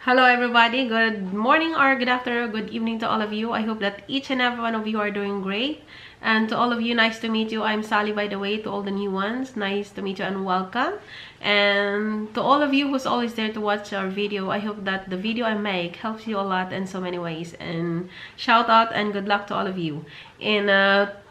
Hello everybody, good morning or good afternoon, good evening to all of you. I hope that each and every one of you are doing great. And to all of you, nice to meet you. I'm Sally, by the way. To all the new ones, nice to meet you and welcome. And to all of you who's always there to watch our video, I hope that the video I make helps you a lot in so many ways. And shout out and good luck to all of you. In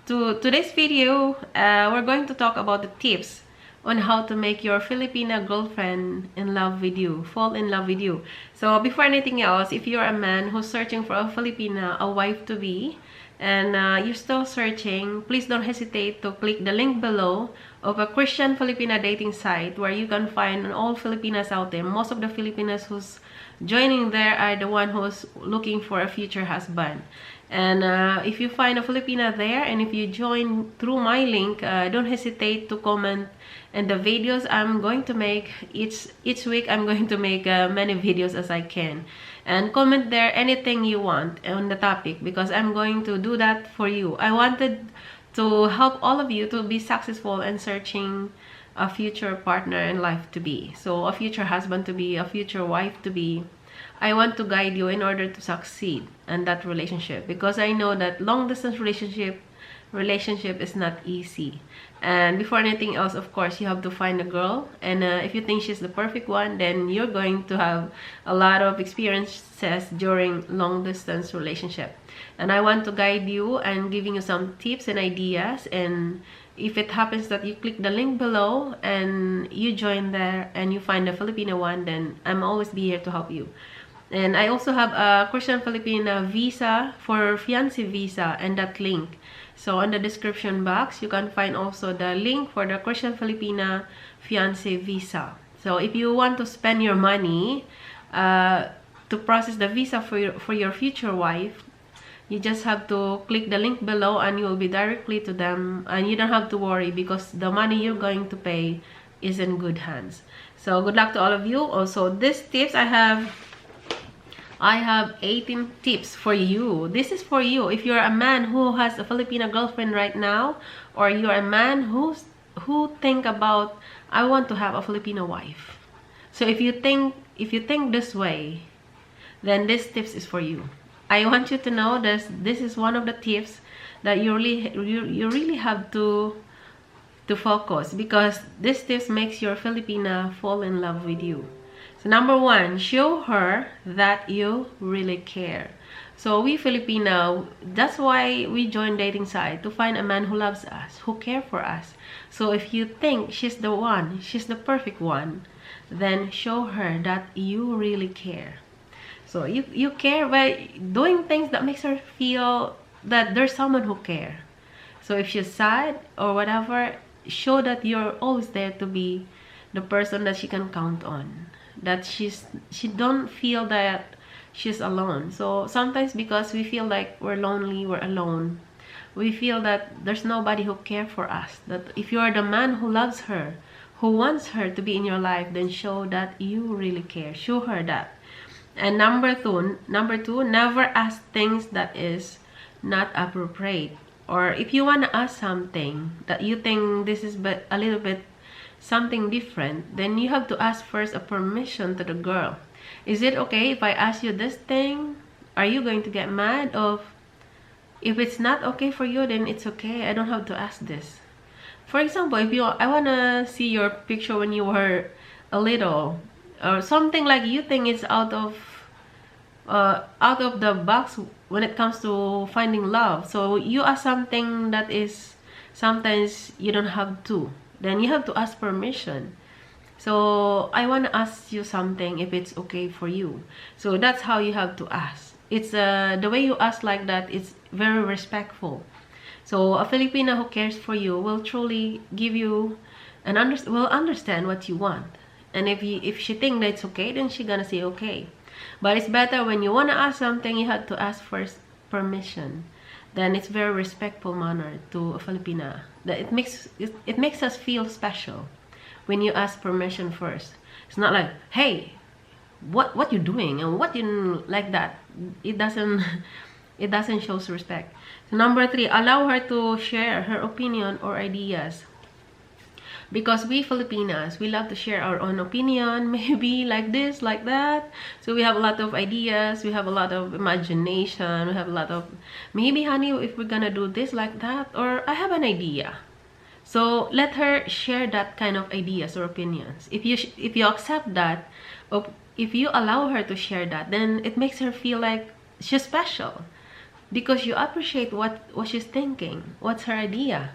today's video, we're going to talk about the tips on how to make your Filipina girlfriend in love with you, fall in love with you. So before anything else, if you're a man who's searching for a Filipina, a wife to be, and you're still searching, please don't hesitate to click the link below of a Christian Filipina dating site where you can find all Filipinas out there. Most of the Filipinas who's joining there are the one who's looking for a future husband. And if you find a Filipina there, and if you join through my link, don't hesitate to comment. And the videos I'm going to make each week, I'm going to make many videos as I can. And comment there anything you want on the topic, because I'm going to do that for you. I wanted to help all of you to be successful in searching a future partner in life to be. So a future husband to be, a future wife to be. I want to guide you in order to succeed in that relationship, because I know that long distance relationship is not easy. And before anything else, of course, you have to find a girl, and if you think she's the perfect one, then you're going to have a lot of experiences during long distance relationship. And I want to guide you and giving you some tips and ideas. And if it happens that you click the link below and you join there and you find a Filipino one, then I'm always be here to help you. And I also have a Christian Filipina visa for fiancé visa, and that link. So on the description box, you can find also the link for the Christian Filipina fiancé visa. So if you want to spend your money to process the visa for your future wife, you just have to click the link below and you will be directly to them, and you don't have to worry because the money you're going to pay is in good hands. So good luck to all of you. Also, these tips I have 18 tips for you. This is for you if you're a man who has a Filipina girlfriend right now, or you're a man who think about, I want to have a Filipino wife. So if you think this way, then this tips is for you. I want you to know this is one of the tips that you really have to focus, because this tips makes your Filipina fall in love with you. So number one, show her that you really care. So we Filipino, that's why we join dating site, to find a man who loves us, who care for us. So if you think she's the one, she's the perfect one, then show her that you really care. So you care by doing things that makes her feel that there's someone who care. So if she's sad or whatever, show that you're always there to be the person that she can count on. That she don't feel that she's alone. So sometimes because we feel like we're lonely, we're alone, we feel that there's nobody who cares for us. That if you're the man who loves her, who wants her to be in your life, then show that you really care. Show her that. And number two, never ask things that is not appropriate. Or if you want to ask something that you think this is a little bit something different, then you have to ask first a permission to the girl. Is it okay if I ask you this thing? Are you going to get mad? Or if it's not okay for you, then it's okay. I don't have to ask this. For example, if I want to see your picture when you were a little, or something like you think it's out of the box when it comes to finding love, so you ask something that is sometimes you don't have to, then you have to ask permission. So I want to ask you something, if it's okay for you. So that's how you have to ask. It's the way you ask like that, it's very respectful. So a Filipina who cares for you will truly give you and will understand what you want. And if she think that it's okay, then she gonna say okay. But it's better when you wanna ask something, you have to ask first permission. Then it's very respectful manner to a Filipina. That it makes us feel special when you ask permission first. It's not like, hey, what you doing and what you like that. It doesn't it doesn't show respect. So number 3, allow her to share her opinion or ideas. Because we Filipinas, we love to share our own opinion, maybe like this, like that. So we have a lot of ideas, we have a lot of imagination, we have a lot of, maybe honey, if we're gonna do this like that, or I have an idea. So let her share that kind of ideas or opinions. If you accept that, or if you allow her to share that, then it makes her feel like she's special. Because you appreciate what she's thinking, what's her idea.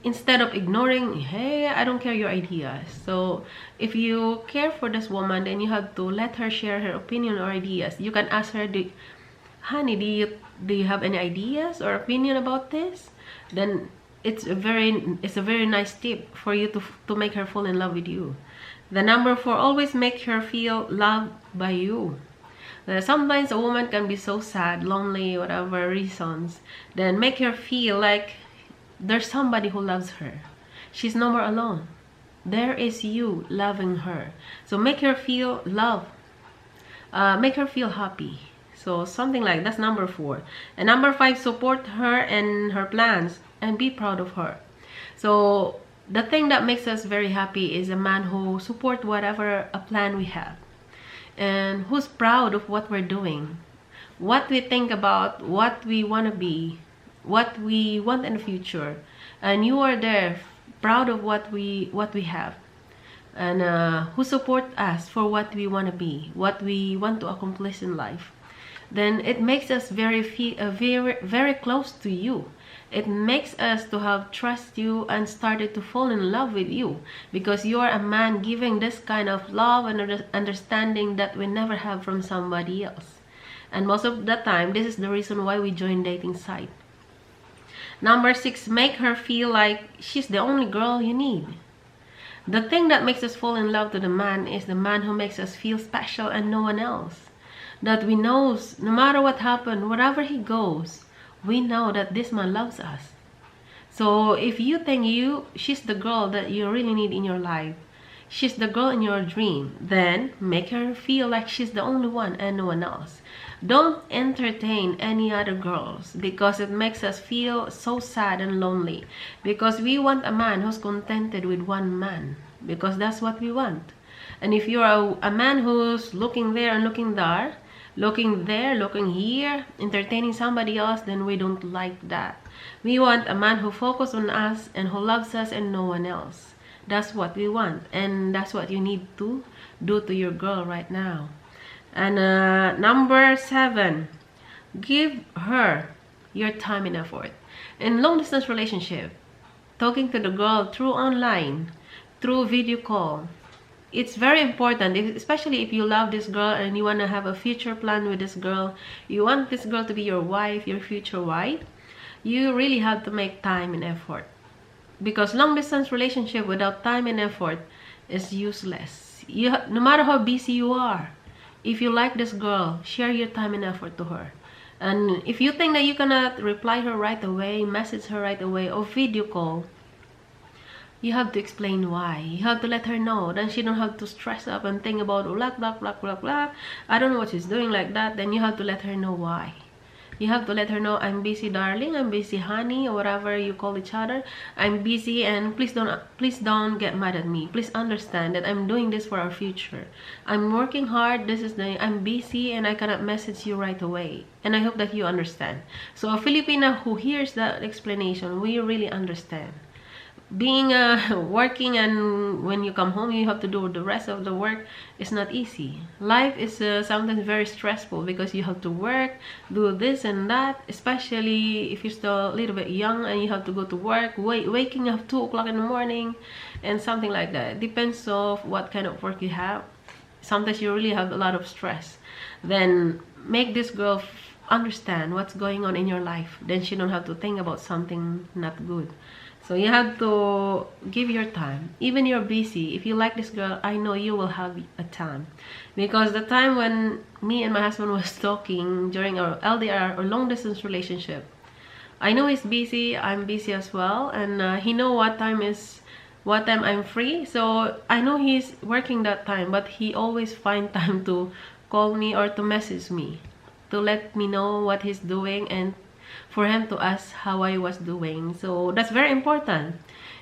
Instead of ignoring, hey, I don't care your ideas. So if you care for this woman, then you have to let her share her opinion or ideas. You can ask her, honey, do you have any ideas or opinion about this? Then it's a very nice tip for you to make her fall in love with you. The number 4, always make her feel loved by you. Sometimes a woman can be so sad, lonely, whatever reasons. Then make her feel like there's somebody who loves her. She's no more alone. There is you loving her. So make her feel love. Make her feel happy. So something like that's number 4. And number 5, support her and her plans and be proud of her. So the thing that makes us very happy is a man who support whatever a plan we have, and who's proud of what we're doing, what we think about, what we want to be, what we want in the future, and you are there proud of what we have, and who support us for what we want to be, what we want to accomplish in life. Then it makes us very close to you. It makes us to have trust you and started to fall in love with you, because you are a man giving this kind of love and understanding that we never have from somebody else. And most of the time, this is the reason why we join dating site. Number 6, make her feel like she's the only girl you need. The thing that makes us fall in love to the man is the man who makes us feel special and no one else. That we knows no matter what happened, wherever he goes, we know that this man loves us. So if you think she's the girl that you really need in your life, she's the girl in your dream, then make her feel like she's the only one and no one else. Don't entertain any other girls, because it makes us feel so sad and lonely. Because we want a man who's contented with one man, because that's what we want. And if you're a man who's looking there and looking there, looking here, entertaining somebody else, then we don't like that. We want a man who focuses on us and who loves us and no one else. That's what we want, and that's what you need to do to your girl right now. And number 7, give her your time and effort. In long distance relationship, talking to the girl through online, through video call, it's very important, especially if you love this girl and you want to have a future plan with this girl, you want this girl to be your wife, your future wife, you really have to make time and effort. Because long distance relationship without time and effort is useless. No matter how busy you are, if you like this girl, share your time and effort to her. And if you think that you cannot reply her right away, message her right away, or video call, you have to explain why. You have to let her know. Then she don't have to stress up and think about blah. I don't know what she's doing like that. Then you have to let her know why. You have to let her know, I'm busy, darling, I'm busy, honey, or whatever you call each other. I'm busy, and please don't get mad at me. Please understand that I'm doing this for our future. I'm working hard. I'm busy, and I cannot message you right away. And I hope that you understand. So a Filipina who hears that explanation, we really understand. Being working, and when you come home you have to do the rest of the work, is not easy. Life is sometimes very stressful, because you have to work, do this and that, especially if you're still a little bit young and you have to go to work, waking up 2 o'clock in the morning and something like that. It depends of what kind of work you have. Sometimes you really have a lot of stress. Then make this girl understand what's going on in your life. Then she don't have to think about something not good. So you have to give your time. Even you're busy, if you like this girl, I know you will have a time. Because the time when me and my husband was talking during our LDR or long distance relationship, I know he's busy, I'm busy as well, and he know what time I'm free. So I know he's working that time, but he always find time to call me or to message me to let me know what he's doing and for him to ask how I was doing. So that's very important.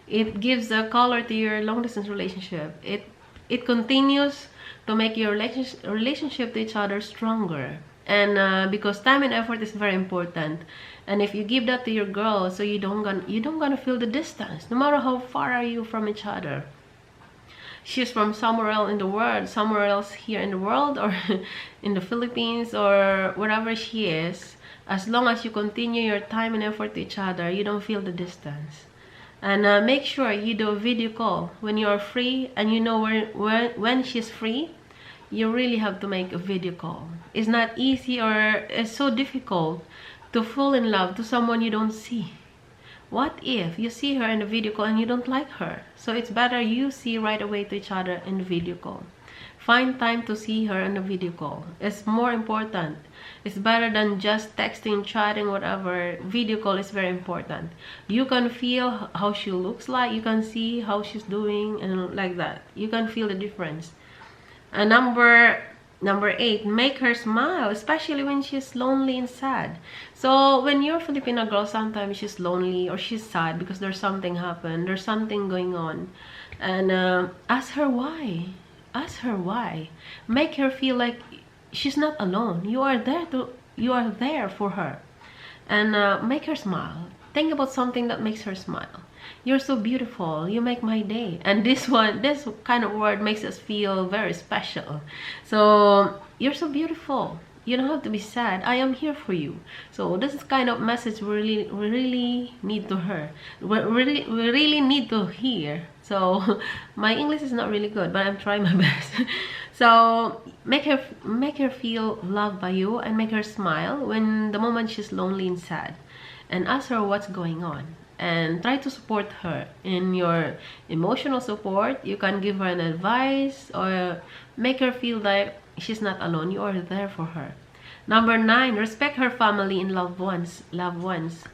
It gives a color to your long distance relationship. It continues to make your relationship to each other stronger. And because time and effort is very important, and if you give that to your girl, so you don't gonna feel the distance, no matter how far are you from each other. She's from somewhere else in the world, somewhere else here in the world, or in the Philippines, or wherever she is. As long as you continue your time and effort to each other, you don't feel the distance. And make sure you do a video call when you are free, and you know when she's free. You really have to make a video call. It's not easy, or it's so difficult to fall in love to someone you don't see. What if you see her in the video call and you don't like her? So it's better you see right away to each other in the video call. Find time to see her in the video call. It's more important. It's better than just texting, chatting, whatever. Video call is very important. You can feel how she looks like. You can see how she's doing and like that. You can feel the difference. And Number 8, make her smile, especially when she's lonely and sad. So when you're a Filipino girl, sometimes she's lonely or she's sad because there's something happened, there's something going on. And ask her why. Ask her why. Make her feel like she's not alone. You are there for her. And make her smile. Think about something that makes her smile. You're so beautiful, you make my day. And this kind of word makes us feel very special. So you're so beautiful, you don't have to be sad, I am here for you. So this is kind of message we really need to hear. We really need to hear. So my English is not really good, but I'm trying my best. So make her feel loved by you, and make her smile when the moment she's lonely and sad, and ask her what's going on. And try to support her in your emotional support. You can give her an advice or make her feel like she's not alone. You are there for her. Number 9, respect her family and loved ones.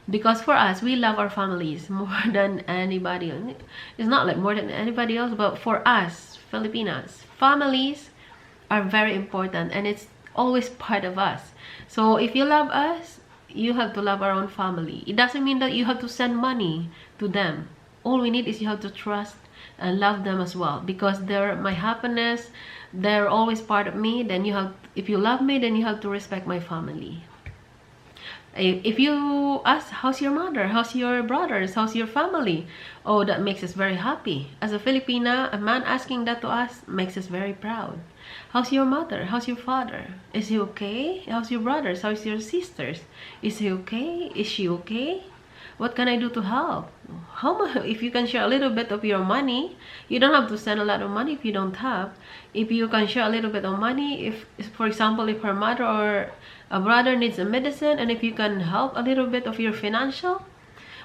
Because for us, we love our families more than anybody else. It's not like more than anybody else, but for us Filipinas, families are very important, and it's always part of us. So if you love us, you have to love our own family. It doesn't mean that you have to send money to them. All we need is you have to trust and love them as well, because they're my happiness. They're always part of me. Then if you love me, then you have to respect my family. If you ask, how's your mother, how's your brothers, how's your family? Oh, that makes us very happy. As a Filipina, a man asking that to us makes us very proud. How's your mother? How's your father? Is he okay? How's your brothers? How's your sisters? Is he okay? Is she okay? What can I do to help? How much? If you can share a little bit of your money, you don't have to send a lot of money if you don't have. If you can share a little bit of money, if for example, if her mother or a brother needs a medicine, and if you can help a little bit of your financial,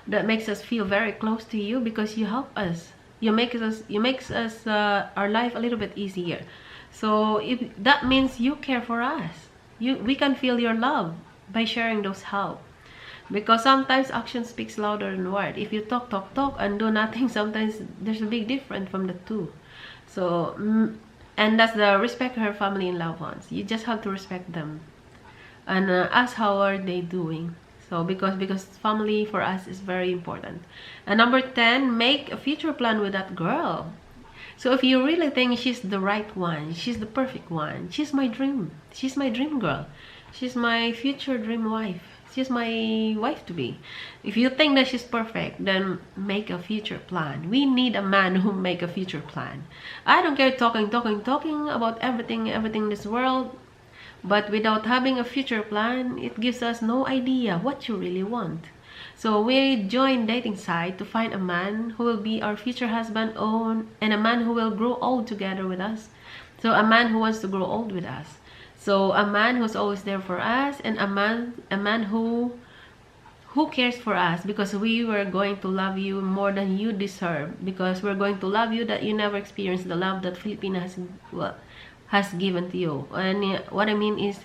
that makes us feel very close to you, because you help us. You makes us our life a little bit easier. So if that means you care for us, we can feel your love by sharing those help. Because sometimes action speaks louder than word. If you talk and do nothing, sometimes there's a big difference from the two. So and that's the respect her family and loved ones. You just have to respect them, and ask how are they doing. So because family for us is very important. And number 10, make a future plan with that girl. So if you really think she's the right one, she's the perfect one, she's my dream girl, she's my future dream wife, she's my wife to be. If you think that she's perfect, then make a future plan. We need a man who make a future plan. I don't care talking about everything in this world, but without having a future plan, it gives us no idea what you really want. So we join dating site to find a man who will be our future husband, and a man who will grow old together with us. So a man who wants to grow old with us. So a man who's always there for us, and a man who who cares for us, because we were going to love you more than you deserve, because we're going to love you that you never experienced the love that Filipina has, well, has given to you. And what I mean is,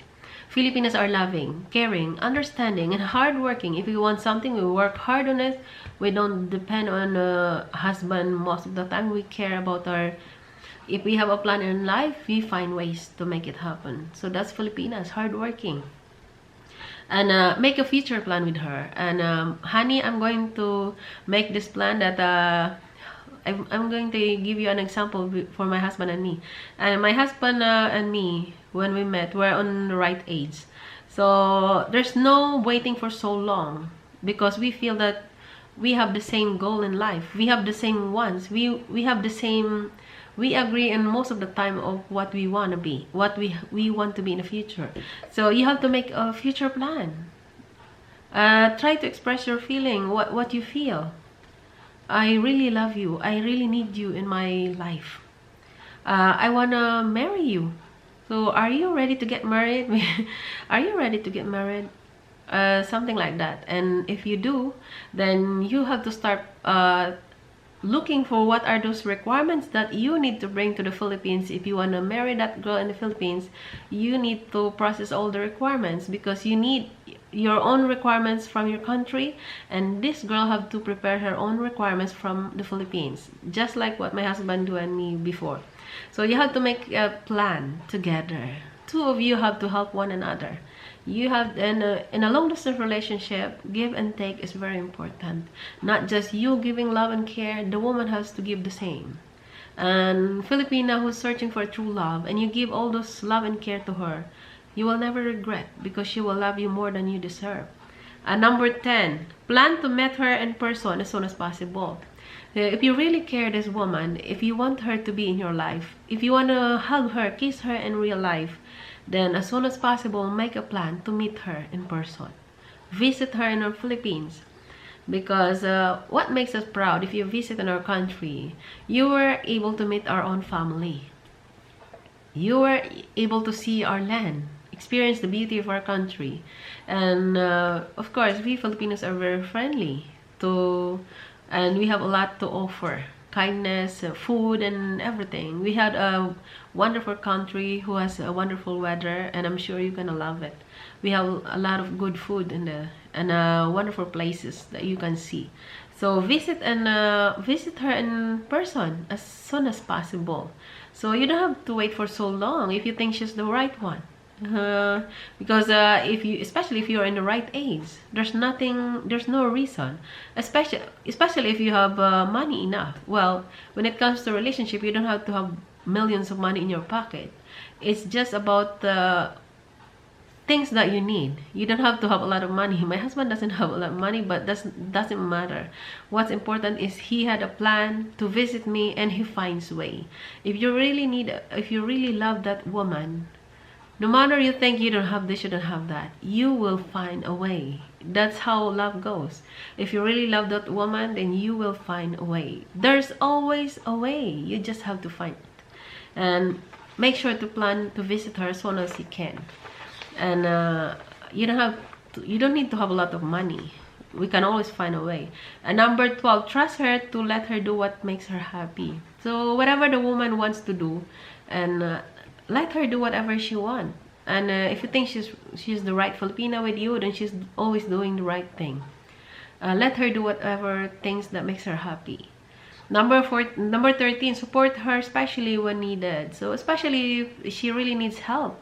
Filipinos are loving, caring, understanding, and hardworking. If we want something, we work hard on it. We don't depend on a husband most of the time. We care about our, if we have a plan in life, we find ways to make it happen. So that's Filipinas, hardworking. And make a future plan with her. And honey, I'm going to make this plan that I'm going to give you an example for my husband and me. And my husband and me, when we met, we're on the right age. So there's no waiting for so long, because we feel that we have the same goal in life. We have the same wants. We have the same, we agree in most of the time of what we want to be, what we want to be in the future. So you have to make a future plan. Try to express your feeling, what you feel. I really love you. I really need you in my life. I wanna marry you. So are you ready to get married? Are you ready to get married? Something like that. And if you do, then you have to start looking for what are those requirements that you need to bring to the Philippines. If you want to marry that girl in the Philippines, you need to process all the requirements, because you need your own requirements from your country, and this girl have to prepare her own requirements from the Philippines, just like what my husband do and me before. So you have to make a plan together. Two of you have to help one another. You have, in a long distance relationship, give and take is very important. Not just you giving love and care, the woman has to give the same. And Filipina who's searching for true love, and you give all those love and care to her, you will never regret, because she will love you more than you deserve. Number 10, plan to meet her in person as soon as possible. If you really care this woman, if you want her to be in your life, if you want to hug her, kiss her in real life, then as soon as possible, make a plan to meet her in person. Visit her in our Philippines. Because what makes us proud, if you visit in our country, you were able to meet our own family. You were able to see our land, experience the beauty of our country. And of course, we Filipinos are very friendly and we have a lot to offer. Kindness, food, and everything. We had a wonderful country who has a wonderful weather, and I'm sure you're gonna love it. We have a lot of good food and wonderful places that you can see. So visit her in person as soon as possible. So you don't have to wait for so long if you think she's the right one. Because especially if you're in the right age, there's no reason, especially if you have money enough. Well, when it comes to relationship, you don't have to have millions of money in your pocket. It's just about the things that you need. You don't have to have a lot of money. My husband doesn't have a lot of money, but doesn't matter. What's important is he had a plan to visit me, and he finds way. If you really love that woman, no matter you think you don't have this, you don't have that, you will find a way. That's how love goes. If you really love that woman, then you will find a way. There's always a way. You just have to find it. And make sure to plan to visit her as soon as you can. And you don't need to have a lot of money. We can always find a way. And number 12, trust her to let her do what makes her happy. So whatever the woman wants to do, and let her do whatever she wants. And if you think she's the right Filipina with you, then she's always doing the right thing. Let her do whatever things that makes her happy. Number 13, support her, especially when needed. So especially if she really needs help,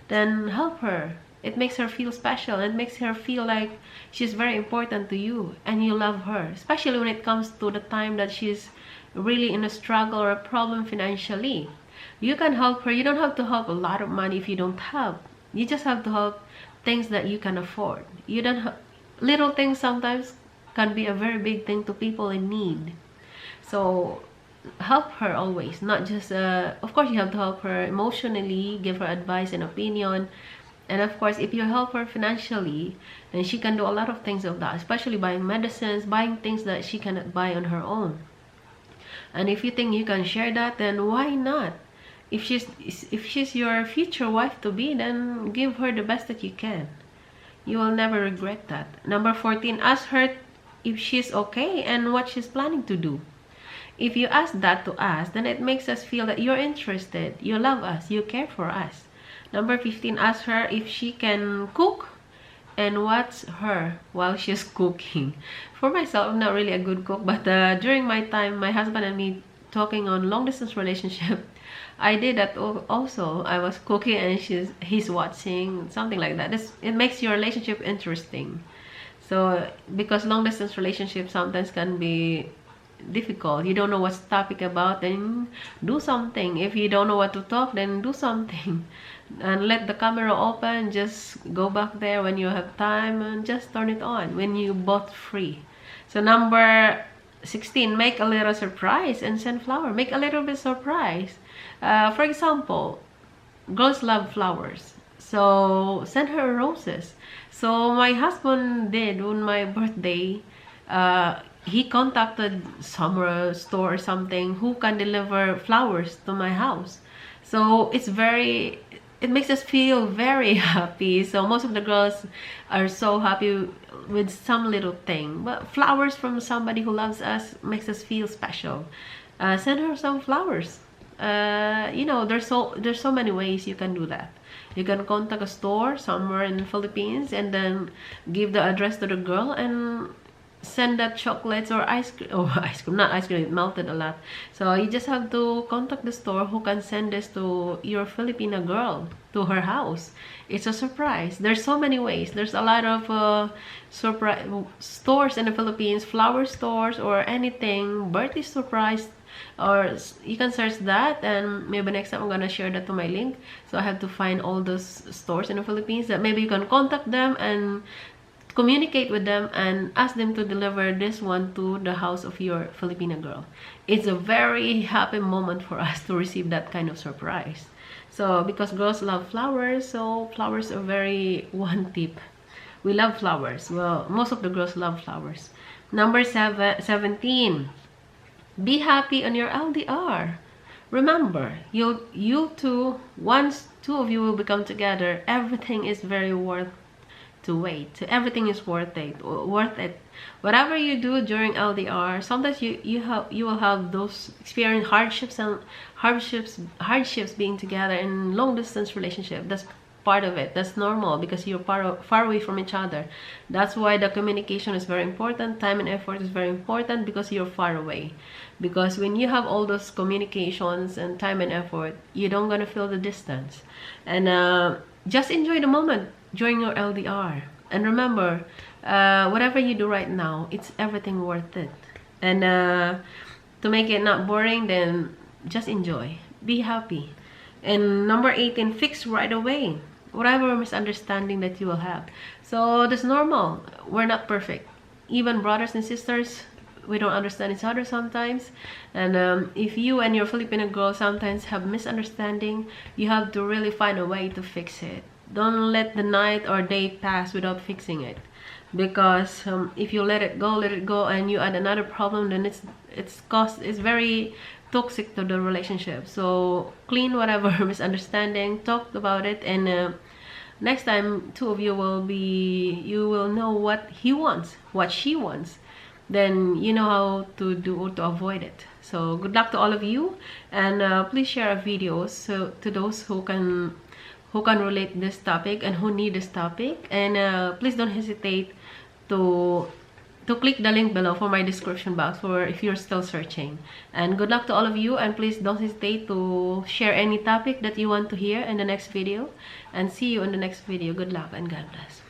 then help her. It makes her feel special. It makes her feel like she's very important to you and you love her. Especially when it comes to the time that she's really in a struggle or a problem financially. You can help her. You don't have to help a lot of money if you don't have. You just have to help things that you can afford. You don't little things sometimes can be a very big thing to people in need. So help her always, not just of course you have to help her emotionally, give her advice and opinion. And of course, if you help her financially, then she can do a lot of things of that, especially buying medicines, buying things that she cannot buy on her own. And if you think you can share that, then why not? If she's your future wife to be, then give her the best that you can. You will never regret that. Number 14, ask her if she's okay and what she's planning to do. If you ask that to us, then it makes us feel that you're interested, you love us, you care for us. Number 15, ask her if she can cook and what's her while she's cooking. For myself, I'm not really a good cook, but during my time, my husband and me talking on long distance relationship, I did that also. I was cooking and he's watching, something like that. It makes your relationship interesting. So because long distance relationship sometimes can be difficult, you don't know what's the topic about, then do something. If you don't know what to talk, then do something and let the camera open. Just go back there when you have time and just turn it on when you both free. So number 16, make a little surprise and send flower. Make a little bit surprise. For example, girls love flowers, so send her roses. So my husband did on my birthday. He contacted some store or something who can deliver flowers to my house. So it makes us feel very happy. So most of the girls are so happy with some little thing. But flowers from somebody who loves us makes us feel special. Send her some flowers. You know, there's so many ways you can do that. You can contact a store somewhere in the Philippines and then give the address to the girl and send that chocolates or ice cream. Oh, ice cream, not ice cream, it melted a lot. So you just have to contact the store who can send this to your Filipina girl to her house. It's a surprise. There's so many ways. There's a lot of surprise stores in the Philippines, flower stores or anything, birthday surprise. Or you can search that, and maybe next time I'm gonna share that to my link. So I have to find all those stores in the Philippines that maybe you can contact them and communicate with them and ask them to deliver this one to the house of your Filipina girl. It's a very happy moment for us to receive that kind of surprise. So because girls love flowers, so flowers are very one tip. We love flowers. Well, most of the girls love flowers. Number 17. Be happy on your LDR. Remember, you two, once two of you will become together, everything is very worth to wait. Everything is worth it. Whatever you do during LDR, sometimes you will have those experience hardships being together in long distance relationship. That's part of it. That's normal because you're far away from each other. That's why the communication is very important. Time and effort is very important because you're far away. Because when you have all those communications and time and effort, you don't gonna feel the distance. And just enjoy the moment during your LDR. And remember, whatever you do right now, it's everything worth it. And to make it not boring, then just enjoy. Be happy. And number 18, fix right away whatever misunderstanding that you will have. So that's normal. We're not perfect. Even brothers and sisters, we don't understand each other sometimes. And if you and your Filipino girl sometimes have misunderstanding, you have to really find a way to fix it. Don't let the night or day pass without fixing it. Because if you let it go and you add another problem, then it's very toxic to the relationship. So clean whatever misunderstanding, talk about it, and next time two of you will know what he wants, what she wants. Then you know how to do to avoid it. So good luck to all of you, and please share our videos so to those who can relate this topic and who need this topic. And please don't hesitate to click the link below for my description box for if you're still searching. And good luck to all of you, and please don't hesitate to share any topic that you want to hear in the next video, and see you in the next video. Good luck and God bless.